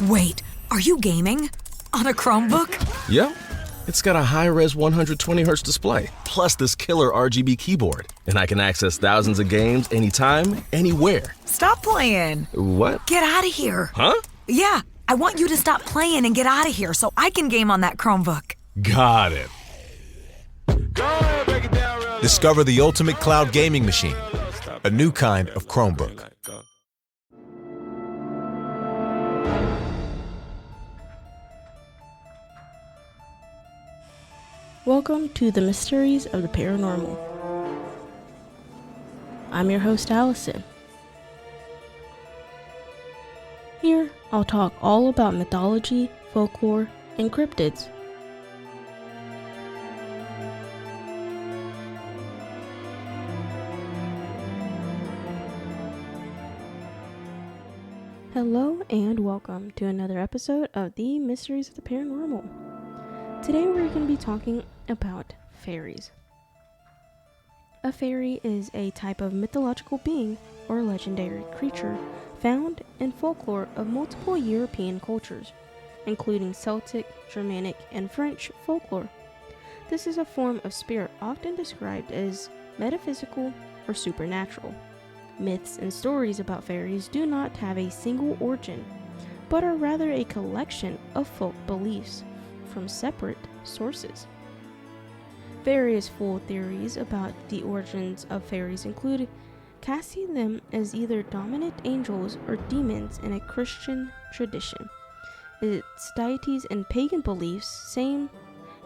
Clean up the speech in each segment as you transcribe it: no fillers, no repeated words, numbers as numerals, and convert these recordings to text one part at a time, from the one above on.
Wait, are you gaming? On a Chromebook? Yep. It's got a high-res 120Hz display, plus this killer RGB keyboard. And I can access thousands of games anytime, anywhere. Stop playing. What? Get out of here. Huh? Yeah, I want you to stop playing and get out of here so I can game on that Chromebook. Got it. Discover the ultimate cloud gaming machine, a new kind of Chromebook. Welcome to the Mysteries of the Paranormal. I'm your host, Allison. Here, I'll talk all about mythology, folklore, and cryptids. Hello and welcome to another episode of the Mysteries of the Paranormal. Today we're going to be talking about fairies. A fairy is a type of mythological being or legendary creature found in folklore of multiple European cultures, including Celtic, Germanic, and French folklore. This is a form of spirit often described as metaphysical or supernatural. Myths and stories about fairies do not have a single origin, but are rather a collection of folk beliefs from separate sources. Various full theories about the origins of fairies include casting them as either dominant angels or demons in a Christian tradition, its deities and pagan beliefs, same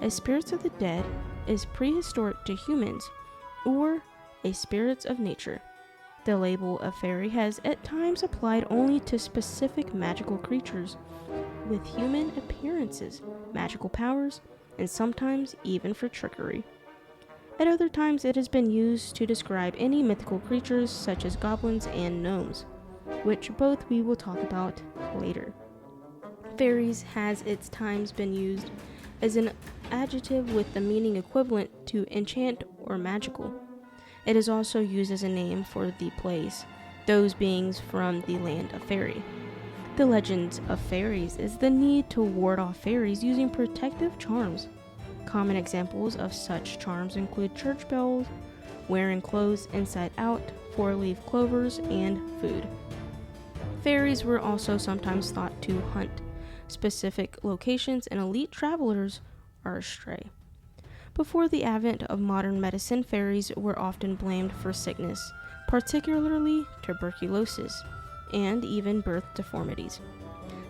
as spirits of the dead, is prehistoric to humans, or a spirits of nature. The label of fairy has at times applied only to specific magical creatures with human appearances, magical powers, and sometimes even for trickery. At other times, it has been used to describe any mythical creatures such as goblins and gnomes, which both we will talk about later. Fairies has at times been used as an adjective with the meaning equivalent to enchant or magical. It is also used as a name for the place, those beings from the land of fairy. The legends of fairies is the need to ward off fairies using protective charms. Common examples of such charms include church bells, wearing clothes inside out, four-leaf clovers, and food. Fairies were also sometimes thought to hunt specific locations, and elite travelers are astray. Before the advent of modern medicine, fairies were often blamed for sickness, particularly tuberculosis, and even birth deformities.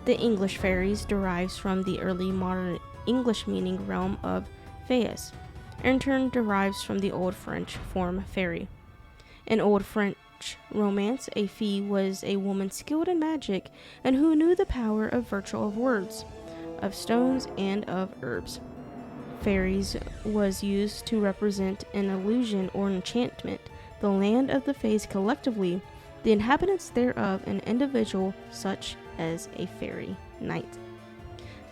The English fairies derives from the early modern English meaning realm of fées, and in turn derives from the Old French form fairy. In Old French romance, a fée was a woman skilled in magic and who knew the power of virtue of words, of stones, and of herbs. Fairies was used to represent an illusion or enchantment, the land of the fées collectively, the inhabitants thereof an individual such as a fairy knight.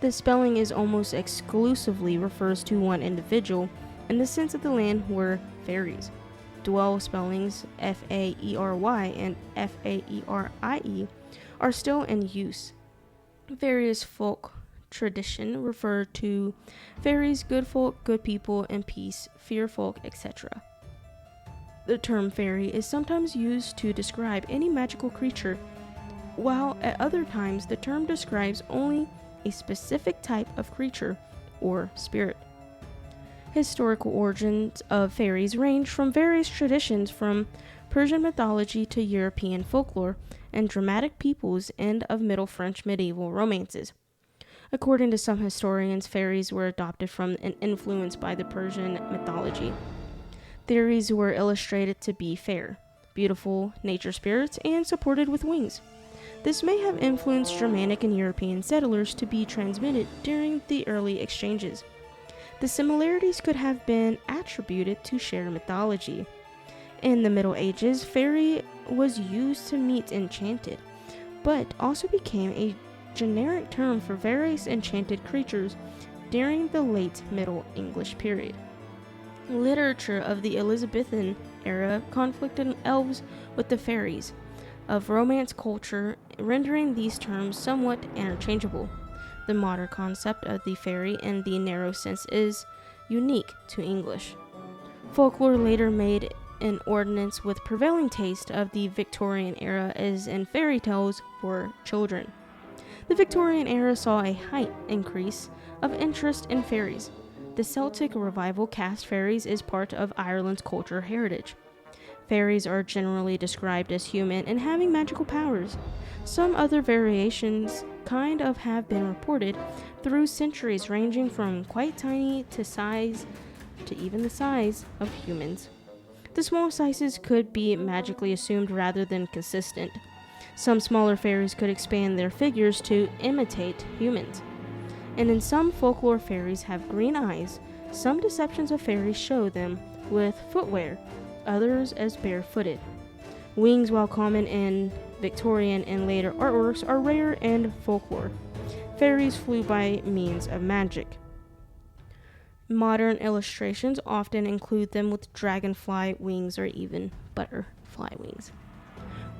The spelling is almost exclusively refers to one individual in the sense of the land where fairies. Dual spellings F-A-E-R-Y and F-A-E-R-I-E are still in use. Various folk tradition refer to fairies, good folk, good people, and peace, fear folk, etc. The term fairy is sometimes used to describe any magical creature, while at other times the term describes only a specific type of creature or spirit. Historical origins of fairies range from various traditions from Persian mythology to European folklore and dramatic peoples and of Middle French medieval romances. According to some historians, fairies were adopted from and influenced by the Persian mythology. Theories were illustrated to be fair, beautiful nature spirits, and supported with wings. This may have influenced Germanic and European settlers to be transmitted during the early exchanges. The similarities could have been attributed to shared mythology. In the Middle Ages, fairy was used to meet enchanted, but also became a generic term for various enchanted creatures during the late Middle English period. Literature of the Elizabethan era conflicted elves with the fairies. of Romance culture, rendering these terms somewhat interchangeable. The modern concept of the fairy in the narrow sense is unique to English. Folklore later made an ordinance with prevailing taste of the Victorian era as in fairy tales for children. The Victorian era saw a height increase of interest in fairies. The Celtic revival cast fairies as part of Ireland's cultural heritage. Fairies are generally described as human and having magical powers. Some other variations kind of have been reported through centuries, ranging from quite tiny to even the size of humans. The small sizes could be magically assumed rather than consistent. Some smaller fairies could expand their figures to imitate humans. And in some folklore, fairies have green eyes. Some deceptions of fairies show them with footwear, others as barefooted. Wings, while common in Victorian and later artworks, are rare in folklore. Fairies flew by means of magic. Modern illustrations often include them with dragonfly wings or even butterfly wings.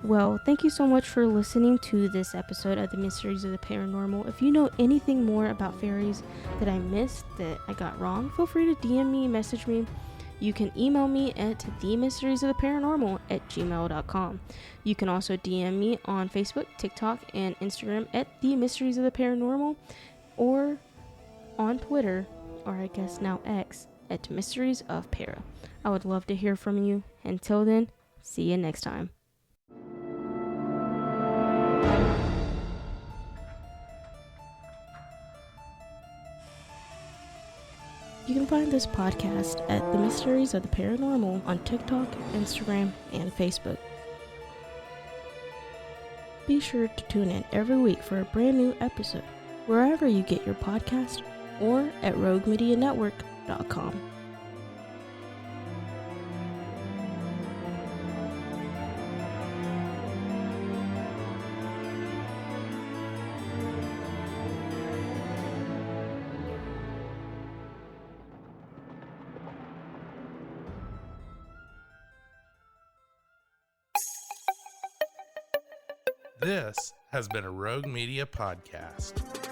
Well, thank you so much for listening to this episode of the Mysteries of the Paranormal. If you know anything more about fairies that I missed, that I got wrong, feel free to DM me, message me. You can email me at themysteriesoftheparanormal@gmail.com. You can also DM me on Facebook, TikTok, and Instagram at The Mysteries of the Paranormal, or on Twitter, or I guess now X, at Mysteries of Para. I would love to hear from you. Until then, see you next time. You can find this podcast at The Mysteries of the Paranormal on TikTok, Instagram, and Facebook. Be sure to tune in every week for a brand new episode, wherever you get your podcast, or at roguemedianetwork.com. This has been a Rogue Media podcast.